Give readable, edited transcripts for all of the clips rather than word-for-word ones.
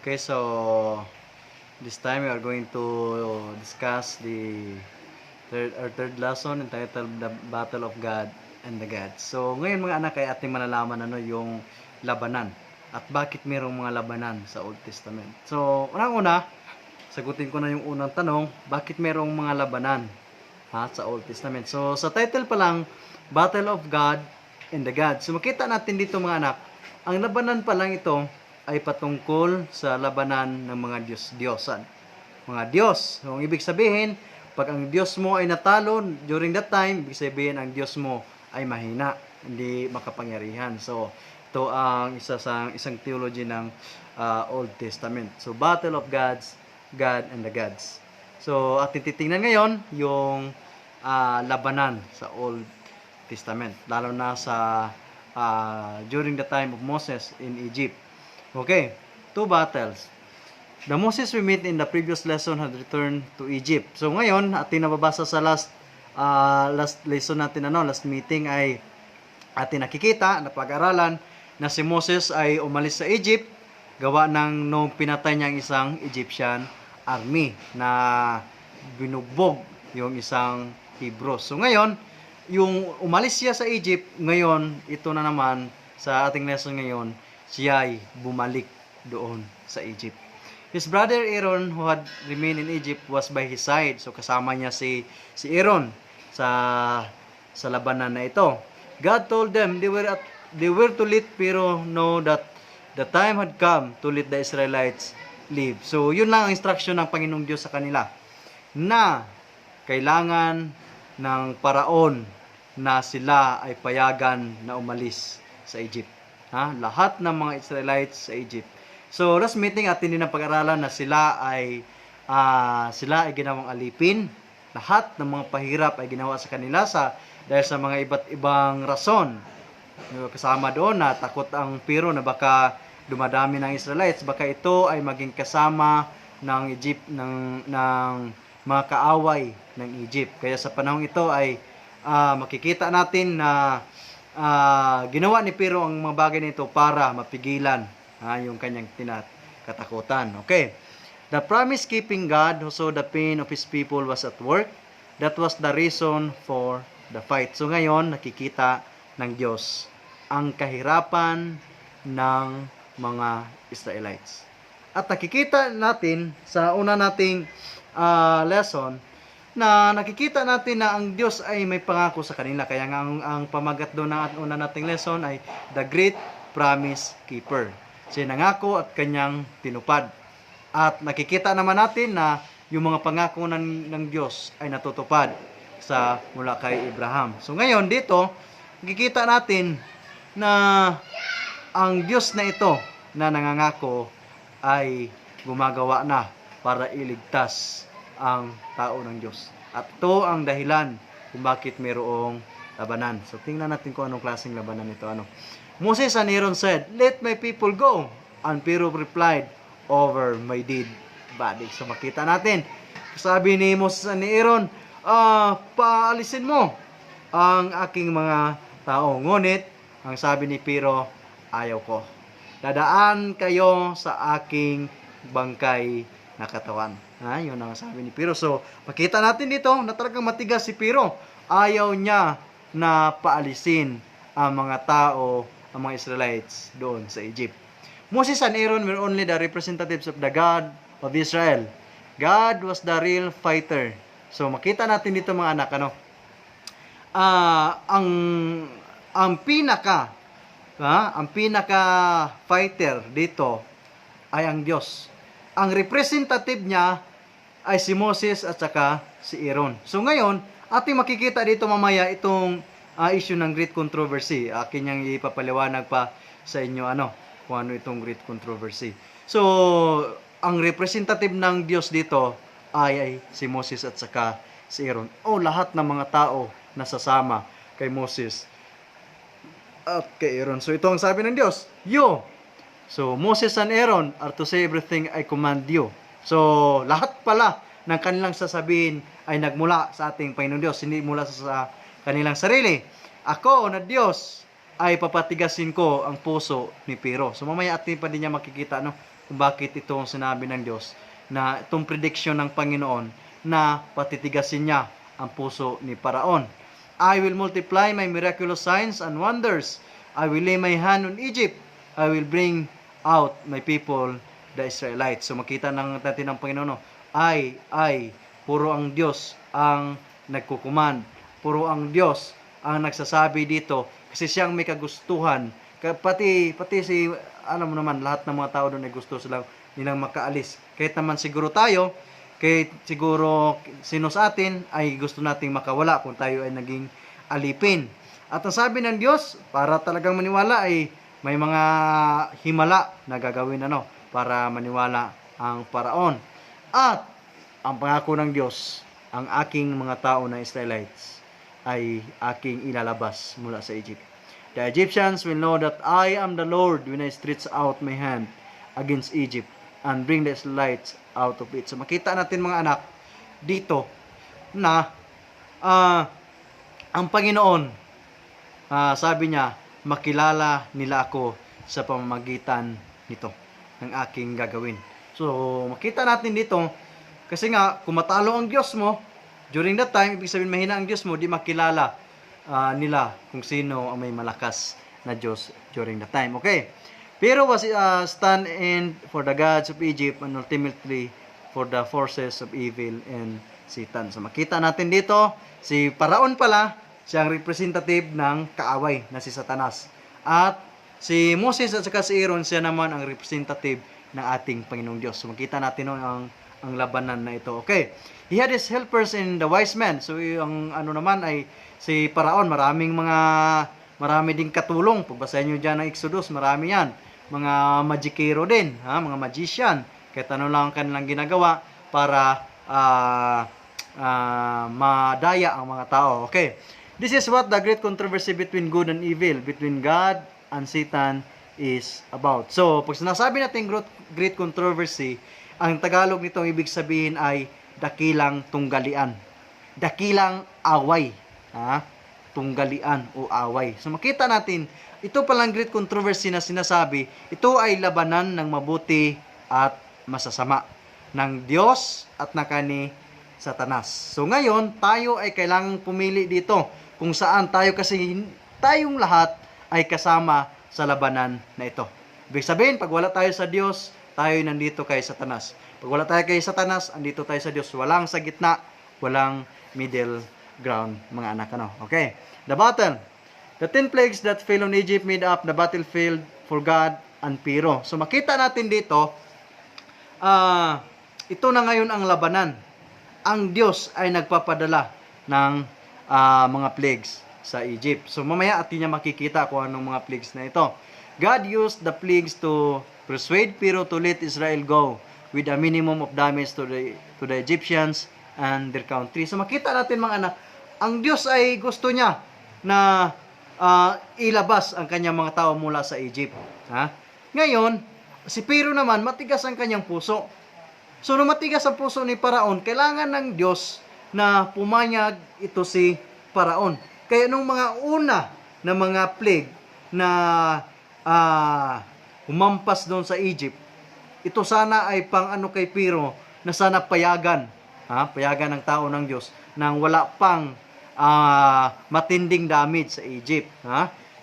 Okay, so this time we are going to discuss the third lesson entitled The Battle of God and the Gods. So ngayon mga anak ay ating malalaman yung labanan at bakit mayroong mga labanan sa Old Testament. So unang-una, sagutin ko na yung unang tanong, bakit mayroong mga labanan sa Old Testament. So sa title pa lang, Battle of God and the Gods. So makita natin dito mga anak, ang labanan pa lang ito ay patungkol sa labanan ng mga Diyos-Diyosan. Mga Diyos. So, ang ibig sabihin, pag ang Diyos mo ay natalo during that time, ibig sabihin ang Diyos mo ay mahina, hindi makapangyarihan. So, ito ang isang theology ng Old Testament. So, Battle of Gods, God and the Gods. So, ating titingnan ngayon yung labanan sa Old Testament, lalo na sa during the time of Moses in Egypt. Okay, two battles. The Moses we met in the previous lesson had returned to Egypt. So ngayon, ating nababasa sa last lesson natin, last meeting ay ating nakikita, napag-aralan na si Moses ay umalis sa Egypt gawa ng nung pinatay niyang isang Egyptian army na binugbog yung isang Hebrew. So ngayon, yung umalis siya sa Egypt, ngayon, ito na naman sa ating lesson ngayon, siya ay bumalik doon sa Egypt. His brother Aaron, who had remained in Egypt, was by his side. So kasama niya si Aaron sa labanan na ito. God told them they were to let Pharaoh know that the time had come to let the Israelites live. So yun lang ang instruction ng Panginoong Diyos sa kanila, na kailangan ng paraon na sila ay payagan na umalis sa Egypt. Lahat ng mga Israelites sa Egypt. So, last meeting atin din ang pag-aralan na sila ay ginawang alipin. Lahat ng mga pahirap ay ginawa sa kanila dahil sa mga iba't ibang rason. Kasama doon na takot ang Pharaoh na baka dumadami ng Israelites, baka ito ay maging kasama ng Egypt ng mga kaaway ng Egypt. Kaya sa panahong ito ay makikita natin na ginawa ni Pharaoh ang mga bagay nito para mapigilan yung kanyang katakutan. Okay. The promise-keeping God who saw the pain of His people was at work. That was the reason for the fight. So ngayon, nakikita ng Diyos ang kahirapan ng mga Israelites. At nakikita natin sa una nating lesson na nakikita natin na ang Diyos ay may pangako sa kanila. Kaya nga ang pamagat doon ng una nating lesson ay the great promise keeper. Siya nangako at kanyang tinupad. At nakikita naman natin na yung mga pangako ng Diyos ay natutupad mula kay Abraham. So ngayon dito, nakikita natin na ang Diyos na ito na nangangako ay gumagawa na para iligtas ang tao ng Diyos. At ito ang dahilan kung bakit mayroong labanan. So tingnan natin kung anong klaseng labanan ito. Moses and Aaron said, "Let my people go." And Pharaoh replied, "Over my dead body." So makita natin, sabi ni Moses and Aaron, paalisin mo ang aking mga tao. Ngunit, ang sabi ni Pharaoh, ayaw ko. Dadaan kayo sa aking bangkay na katawan. Yun ang sabi ni Pharaoh. So, makita natin dito na talagang matigas si Pharaoh. Ayaw niya na paalisin ang mga tao, ang mga Israelites doon sa Egypt. Moses and Aaron were only the representatives of the God of Israel. God was the real fighter. So, makita natin dito mga anak, ang pinaka fighter dito ay ang Diyos. Ang representative niya ay si Moses at saka si Aaron. So ngayon, ating makikita dito mamaya itong issue ng great controversy. Akin niyang ipapaliwanag pa sa inyo kung ano itong great controversy. So, ang representative ng Diyos dito ay si Moses at saka si Aaron. Lahat ng mga tao na sasama kay Moses at kay Aaron. So ito ang sabi ng Diyos, "You." So Moses and Aaron are to say everything I command you. So lahat pala ng kanilang sasabihin ay nagmula sa ating Panginoon Diyos, hindi mula sa kanilang sarili. Ako na Diyos ay papatigasin ko ang puso ni Pero. So mamaya atin pa din niya makikita kung bakit itong sinabi ng Diyos na itong prediction ng Panginoon na patitigasin niya ang puso ni Paraon. I will multiply my miraculous signs and wonders. I will lay my hand on Egypt. I will bring out my people, the Israelites. So makita natin ng Panginoon, puro ang Diyos ang nagkukuman. Puro ang Diyos ang nagsasabi dito kasi siyang may kagustuhan. Pati si, alam mo naman, lahat ng mga tao doon ay gusto nilang makaalis. Kahit naman siguro tayo, kahit siguro sino sa atin ay gusto nating makawala kung tayo ay naging alipin. At ang sabi ng Diyos, para talagang maniwala ay may mga himala na gagawin para maniwala ang Paraon. At ang pangako ng Diyos, ang aking mga tao na Israelites ay aking ilalabas mula sa Egypt. The Egyptians will know that I am the Lord when I stretch out my hand against Egypt and bring the Israelites out of it. So makita natin mga anak dito na ang Panginoon, sabi niya, makilala nila ako sa pamamagitan nito ng aking gagawin. So makita natin dito, kasi nga kung matalo ang Diyos mo during that time, ibig sabihin mahina ang Diyos mo, di makilala nila kung sino ang may malakas na Diyos during that time. Okay. Pero was stand in for the gods of Egypt and ultimately for the forces of evil and Satan. So makita natin dito, si Paraon pala, siyang representative ng kaaway na si Satanas. At si Moses at saka si Aaron, siya naman ang representative ng ating Panginoong Diyos. So makita natin ang labanan na ito. Okay. He had his helpers in the wise men. So ang naman ay si Paraon, marami ding katulong. Pagbasahin nyo dyan ng Exodus, marami yan. Mga magikero din, mga magician. Kahit lang ang kanilang ginagawa para madaya ang mga tao. Okay. This is what the great controversy between good and evil, between God and Satan is about. So, pag sinasabi natin great controversy, ang Tagalog nito ibig sabihin ay dakilang tunggalian. Dakilang away. Tunggalian o away. So makita natin, ito palang great controversy na sinasabi, ito ay labanan ng mabuti at masasama. Ng Diyos at ni Satanas. So ngayon, tayo ay kailangang pumili dito kung saan tayo, kasi tayong lahat ay kasama sa labanan na ito. Ibig sabihin, pag wala tayo sa Diyos, tayo nandito kay Satanas. Pag wala tayo kay Satanas, andito tayo sa Diyos. Walang sa gitna, walang middle ground, mga anak. Okay. The battle. The 10 plagues that fell on Egypt made up the battlefield for God and Pero. So makita natin dito, ito na ngayon ang labanan. Ang Diyos ay nagpapadala ng mga plagues sa Egypt. So mamaya atin niya makikita kung anong mga plagues na ito. God used the plagues to persuade Pero to let Israel go with a minimum of damage to the Egyptians and their country. So makita natin mga anak, ang Diyos ay gusto niya na ilabas ang kanyang mga tao mula sa Egypt. Ngayon, si Pero naman, matigas ang kanyang puso. So nung matigas ang puso ni Paraon, kailangan ng Diyos na pumayag ito si Paraon. Kaya nung mga una na mga plague na humampas doon sa Egypt, ito sana ay pang kay Pero na sana payagan ng tao ng Diyos nang wala pang matinding damage sa Egypt.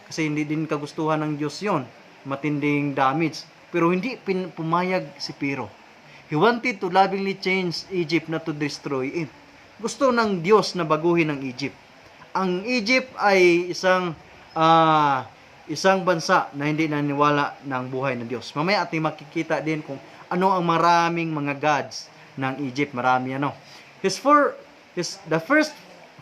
Kasi hindi din kagustuhan ng Diyos yon, matinding damage. Pero hindi pumayag si Pero. He wanted to lovingly change Egypt, not to destroy it. Gusto ng Diyos na baguhin ang Egypt. Ang Egypt ay isang bansa na hindi naniwala ng buhay ng Diyos. Mamaya ating makikita din kung ano ang maraming mga gods ng Egypt. Marami the first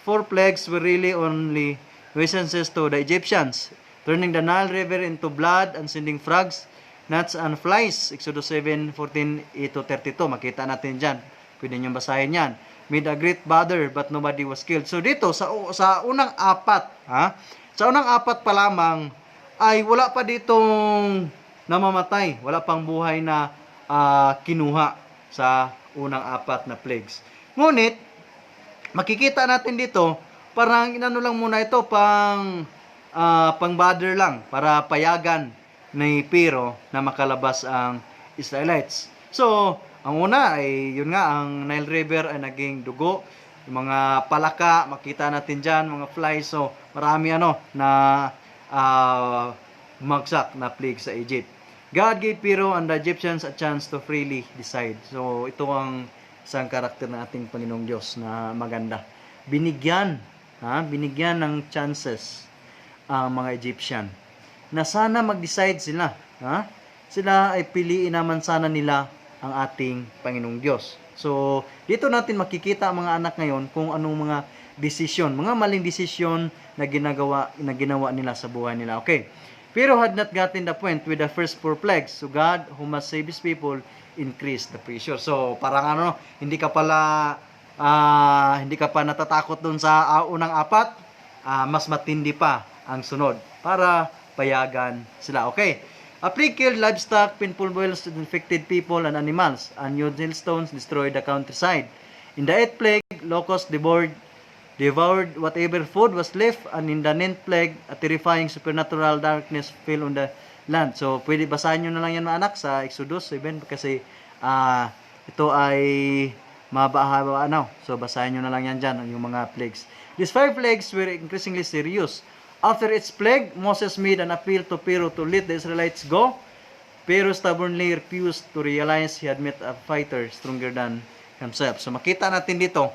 4 plagues were really only nuisances to the Egyptians, turning the Nile River into blood and sending frogs, gnats and flies. Exodus 7:14-32. Makita natin dyan. Pwede nyo basahin yan. Made a great bother, but nobody was killed. So dito, sa unang apat, sa unang apat pa lamang, ay wala pa ditong namamatay. Wala pang buhay na kinuha sa unang apat na plagues. Ngunit, makikita natin dito, parang inano lang muna ito, pang pang-bother lang para payagan ni Pero na makalabas ang Israelites. So, ang una ay yun nga, ang Nile River ay naging dugo. Yung mga palaka, makita natin dyan, mga flies. So, marami na magsak na plague sa Egypt. God gave Pharaoh and the Egyptians a chance to freely decide. So, ito ang isang karakter ng ating Panginoong Diyos na maganda. Binigyan ng chances ang mga Egyptian na sana mag-decide sila. Sila ay piliin naman sana nila ang ating Panginoong Diyos. So, dito natin makikita ang mga anak ngayon kung anong mga desisyon, mga maling desisyon na ginawa nila sa buhay nila. Okay. Pharaoh had not gotten the point with the first 4 plagues. So God, who must save His people, increased the pressure. So parang hindi ka pa natatakot dun sa unang 4, mas matindi pa ang sunod para payagan sila. Okay. A plague killed livestock, painful boils infected people and animals, and huge hailstones destroyed the countryside. In the 8th plague, locusts devoured whatever food was left, and in the 9th plague, a terrifying supernatural darkness fell on the land. So, pwede basahin nyo na lang yan mga anak sa Exodus 7 kasi ito ay mabahaba So, basahin nyo na lang yan dyan, yung mga plagues. These 5 plagues were increasingly serious. After its plague, Moses made an appeal to Pharaoh to let the Israelites go. Pharaoh stubbornly refused to realize he had met a fighter stronger than himself. So, makita natin dito,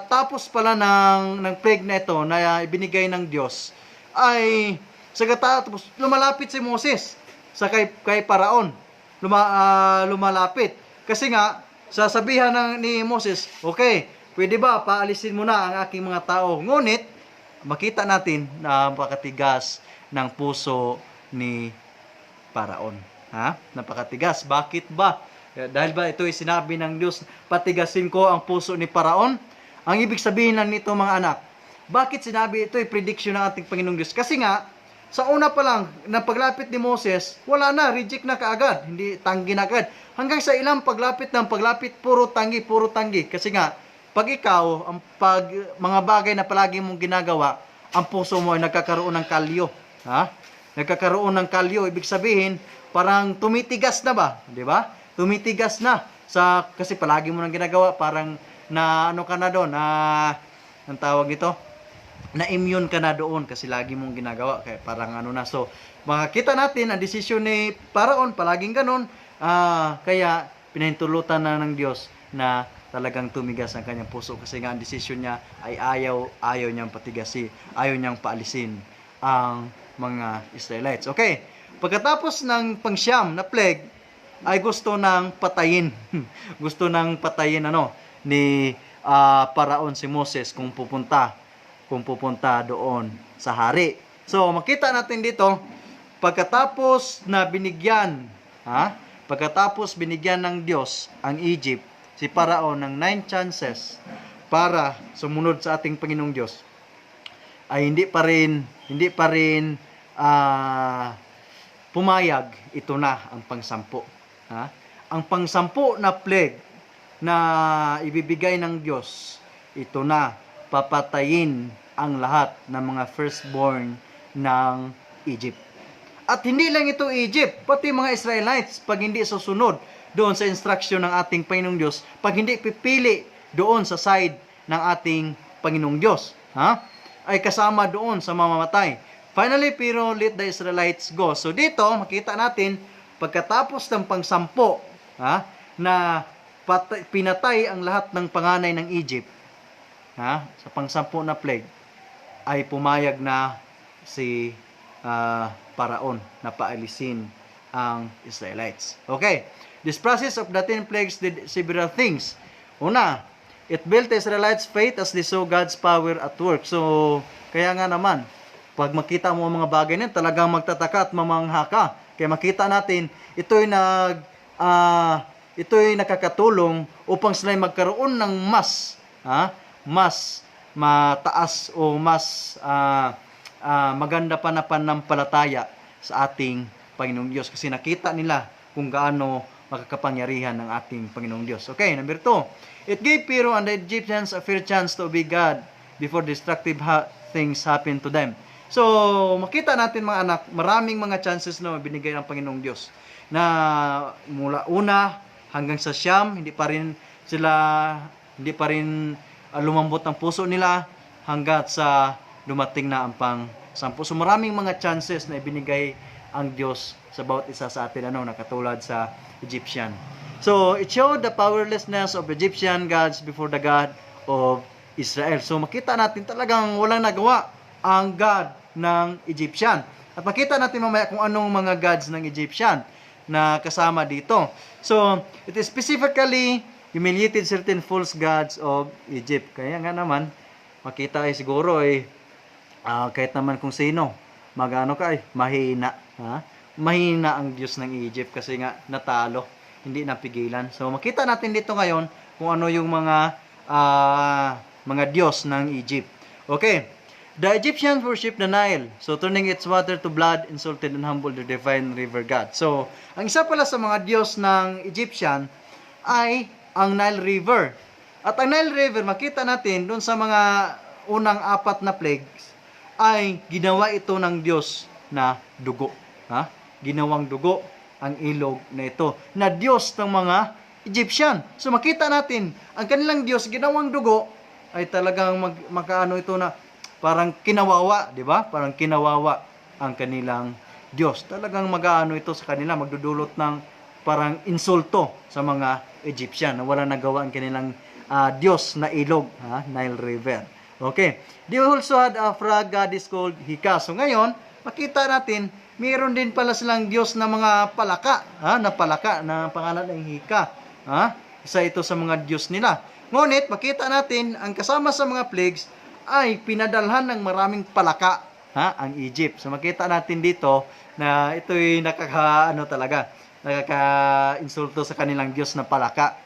tapos pala ng plague na ito na ibinigay ng Diyos, ay tapos lumalapit si Moses sa kay Paraon. Lumalapit. Kasi nga, sasabihan ni Moses, okay, pwede ba paalisin mo na ang aking mga tao? Ngunit, makita natin na napakatigas ng puso ni Paraon. Napakatigas. Bakit ba? Dahil ba ito ay sinabi ng Diyos, patigasin ko ang puso ni Paraon? Ang ibig sabihin lang nito mga anak, bakit sinabi ito ay prediction ng ating Panginoong Diyos? Kasi nga, sa una pa lang, na paglapit ni Moses, wala na, reject na kaagad, hindi tanggi na kaagad. Hanggang sa ilang paglapit, puro tanggi. Kasi nga, pag ikaw, mga bagay na palagi mong ginagawa, ang puso mo ay nagkakaroon ng kalyo. Nagkakaroon ng kalyo, ibig sabihin, parang tumitigas na ba? Di ba? Tumitigas na kasi palagi mo nang ginagawa, parang ka na doon, ang tawag nito, na immune ka na doon kasi lagi mong ginagawa, kaya parang so makikita natin ang desisyon ni Paraon palaging ganun, kaya pinahintulutan na ng Diyos na talagang tumigas ang kanyang puso kasi nga ang desisyon niya ay ayaw niyang patigasin, ayaw niyang paalisin ang mga Israelites. Okay, pagkatapos ng pangsyam na plague, ay gusto nang patayin. Gusto nang patayin ni Paraon si Moses kung pupunta doon sa hari. So, makita natin dito, pagkatapos binigyan ng Diyos ang Egypt, si Paraon ng 9 chances para sumunod sa ating Panginoong Diyos, ay hindi pa rin pumayag. Ito na ang pang-10. Ang pang-10 na plague na ibibigay ng Diyos, ito na, papatayin ang lahat ng mga firstborn ng Egypt. At hindi lang ito Egypt, pati mga Israelites, pag hindi susunod doon sa instruction ng ating Panginoong Diyos, pag hindi pipili doon sa side ng ating Panginoong Diyos, ay kasama doon sa mamamatay. Finally, Pharaoh let the Israelites go. So dito, makita natin, pagkatapos ng pang-10 na pinatay ang lahat ng panganay ng Egypt, sa pang-10 na plague, ay pumayag na si Paraon na paalisin ang Israelites. Okay, this process of the 10 plagues did several things. Una, it built the Israelites' faith as they saw God's power at work. So, kaya nga naman, pag makita mo ang mga bagay na talagang magtataka at mamangha ka. Kaya makita natin, ito'y nakakatulong upang sila magkaroon ng mas mataas o mas maganda pa na pananampalataya sa ating Panginoong Diyos. Kasi nakita nila kung gaano makakapangyarihan ng ating Panginoong Diyos. Okay, number 2. It gave Pharaoh and the Egyptians a fair chance to obey God before destructive things happened to them. So, makita natin mga anak, maraming mga chances na binigay ng Panginoong Diyos. Na mula una hanggang sa siyam, hindi pa rin lumambot ang puso nila hanggat sa dumating na ang pang-sampu. So, maraming mga chances na ibinigay ang Diyos sa bawat isa sa atin, na katulad sa Egyptian. So, it showed the powerlessness of Egyptian gods before the God of Israel. So, makita natin talagang walang nagawa ang God ng Egyptian. At makita natin mamaya kung anong mga gods ng Egyptian na kasama dito. So, it is specifically humiliated certain false gods of Egypt. Kaya nga naman, makita ay siguro kahit naman kung sino, mahina. Mahina ang Diyos ng Egypt kasi nga natalo, hindi napigilan. So makita natin dito ngayon kung ano yung mga Diyos ng Egypt. Okay. The Egyptians worship the Nile, so turning its water to blood, insulted and humbled the divine river god. So, ang isa pala sa mga Diyos ng Egyptian ay ang Nile River. At ang Nile River, makita natin doon sa mga unang 4 na plagues, ay ginawa ito ng Diyos na dugo. Ginawang dugo ang ilog na ito, na Diyos ng mga Egyptian. So makita natin, ang kanilang Diyos, ginawang dugo, ay talagang ito na parang kinawawa, di ba? Parang kinawawa ang kanilang Diyos. Talagang ito sa kanila, magdudulot ng parang insulto sa mga Egyptian na wala nagawa ang kanilang Diyos na ilog, Nile River. Okay. They also had a frog god is called Hika. So ngayon, makita natin, mayroon din pala silang Diyos na mga palaka, na pangalan ng Hika. Isa ito sa mga Diyos nila. Ngunit, makita natin, ang kasama sa mga plagues ay pinadalhan ng maraming palaka, ang Egypt. So makita natin dito na ito'y nakaka-insulto sa kanilang Diyos na palaka.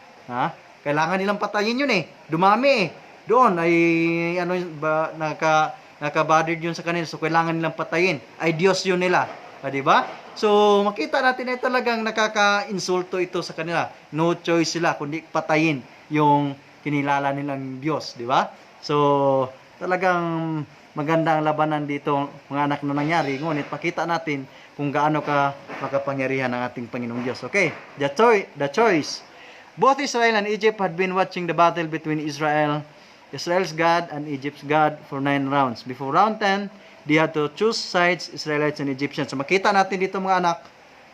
Kailangan nilang patayin yun dumami doon ay naka-bothered yun sa kanila, so kailangan nilang patayin. Ay Diyos yun nila. Di ba? So, makita natin ay talagang nakaka-insulto ito sa kanila. No choice sila kundi patayin yung kinilala nilang Diyos. Di ba? So, talagang maganda ang labanan dito, mga anak, na nangyari. Ngunit, pakita natin kung gaano ka makapangyarihan ng ating Panginoong Diyos. Okay? The choice. Both Israel and Egypt had been watching the battle between Israel's God and Egypt's God for 9 rounds. Before round 10, they had to choose sides, Israelites and Egyptians. So makita natin dito mga anak,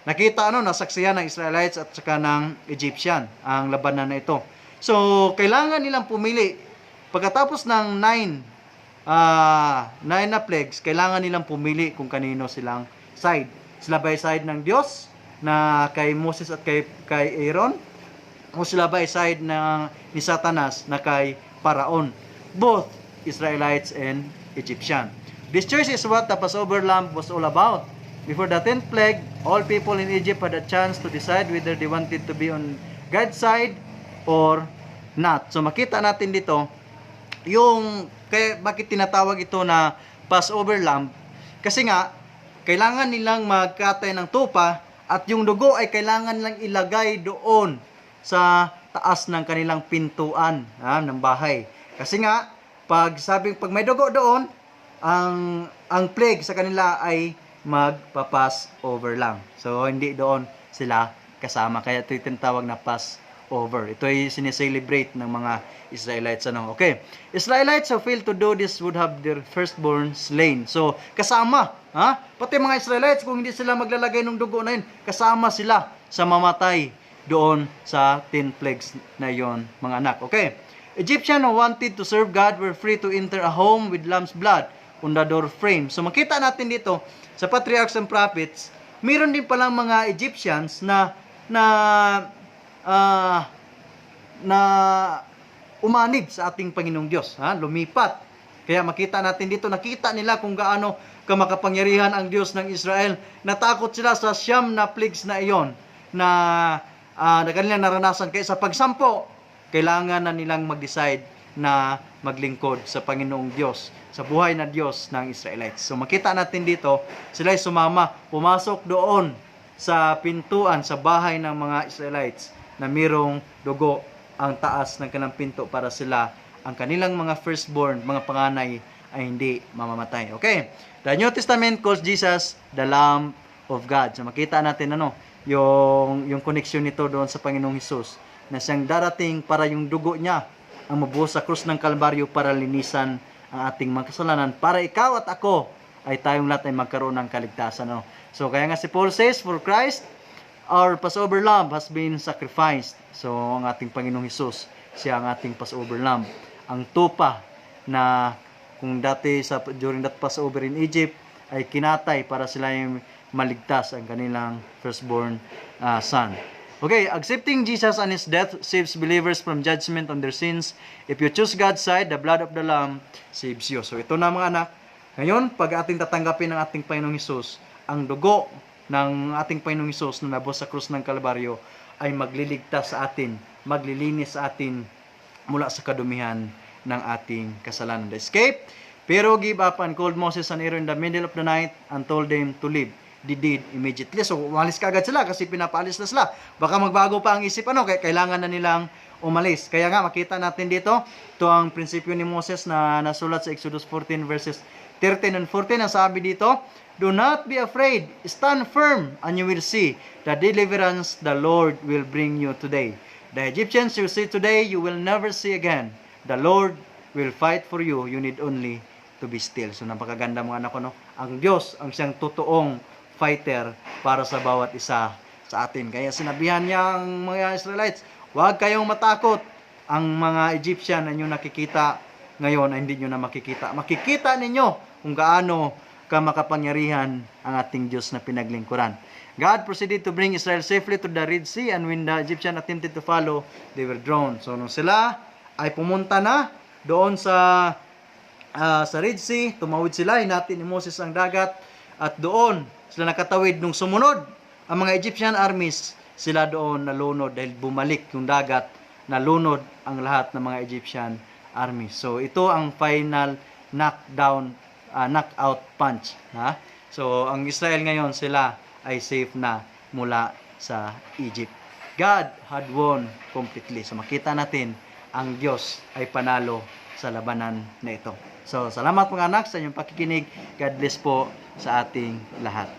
nasaksihan ng Israelites at saka ng Egyptian ang labanan na ito. So kailangan nilang pumili. Pagkatapos ng 9 na plagues, kailangan nilang pumili kung kanino silang side. Sila ba side ng Diyos na kay Moses at kay Aaron? O sila ba side ni Satanas na kay Paraon? Both Israelites and Egyptian. This choice is what the Passover lamb was all about. Before the 10th plague, all people in Egypt had a chance to decide whether they wanted to be on God's side or not. So makita natin dito bakit tinatawag ito na Passover lamb, kasi nga kailangan nilang magkatay ng tupa at yung dugo ay kailangan nilang ilagay doon sa taas ng kanilang pintuan ng bahay. Kasi nga pag may dugo doon, ang plague sa kanila ay magpa-Passover lang. So hindi doon sila kasama, kaya ito tinatawag na Passover. Ito ay sineselebrate ng mga Israelites. Okay. Israelites who failed to do this would have their firstborn slain. So, kasama. Pati mga Israelites, kung hindi sila maglalagay ng dugo na yun, kasama sila sa mamatay doon sa 10 plagues na yon, mga anak. Okay. Egyptians who wanted to serve God were free to enter a home with lamb's blood on the door frame. So, makita natin dito, sa Patriarchs and Prophets, mayroon din palang mga Egyptians na umanib sa ating Panginoong Diyos, lumipat. Kaya makita natin dito, nakita nila kung gaano kamakapangyarihan ang Diyos ng Israel. Natakot sila sa 9 na plagues na iyon na kanilang naranasan. Kaya sa pagsampo, kailangan na nilang mag-decide na maglingkod sa Panginoong Diyos, sa buhay na Diyos ng Israelites. So makita natin dito, sila ay sumama, pumasok doon sa pintuan, sa bahay ng mga Israelites na mayroong dugo ang taas ng kanilang pinto para sila, ang kanilang mga firstborn, mga panganay, ay hindi mamamatay. Okay? The New Testament calls Jesus the Lamb of God. So makita natin yung connection nito doon sa Panginoong Hesus na siyang darating para yung dugo niya ang mabuhos sa krus ng Kalbaryo para linisan ang ating mga kasalanan, para ikaw at ako ay tayong lahat ay magkaroon ng kaligtasan. So kaya nga si Paul says, for Christ, our Passover lamb has been sacrificed. So ang ating Panginoong Hesus, siya ang ating Passover lamb. Ang tupa na kung dati during that Passover in Egypt ay kinatay para sila yung maligtas ang kanilang firstborn son. Okay, accepting Jesus and His death saves believers from judgment on their sins. If you choose God's side, the blood of the Lamb saves you. So ito na mga anak, ngayon pag ating tatanggapin ng ating Panginoong Hesus, ang dugo ng ating Panginoong Hesus na nabos sa krus ng Kalbaryo ay magliligtas sa atin, maglilinis sa atin mula sa kadumihan ng ating kasalanan. The escape, pero give up and called Moses and Aaron in the middle of the night and told them to leave. They did immediately. So, umalis kagad sila kasi pinapaalis na sila. Baka magbago pa ang isip, kailangan na nilang umalis. Kaya nga, makita natin dito, ito ang prinsipyo ni Moses na nasulat sa Exodus 14 verses 13 and 14. Ang sabi dito, do not be afraid, stand firm, and you will see the deliverance the Lord will bring you today. The Egyptians you see today, you will never see again. The Lord will fight for you. You need only to be still. So, napakaganda mga anak ko, Ang Diyos, ang siyang totoong fighter para sa bawat isa sa atin. Kaya sinabihan niya ang mga Israelites, huwag kayong matakot. Ang mga Egyptian na inyo nakikita ngayon ay hindi nyo na makikita. Makikita ninyo kung gaano ka makapangyarihan ang ating Diyos na pinaglingkuran. God proceeded to bring Israel safely to the Red Sea, and when the Egyptian attempted to follow, they were drowned. So nung sila ay pumunta na doon sa Red Sea, tumawid sila, hinati ni Moses ang dagat, at doon sila nakatawid. Nung sumunod ang mga Egyptian armies, sila doon nalunod dahil bumalik yung dagat, nalunod ang lahat ng mga Egyptian armies. So ito ang final knockout punch. So ang Israel ngayon, sila ay safe na mula sa Egypt. God had won completely. So makita natin, ang Diyos ay panalo sa labanan na ito. So salamat mga anak sa inyong pakikinig. God bless po sa ating lahat.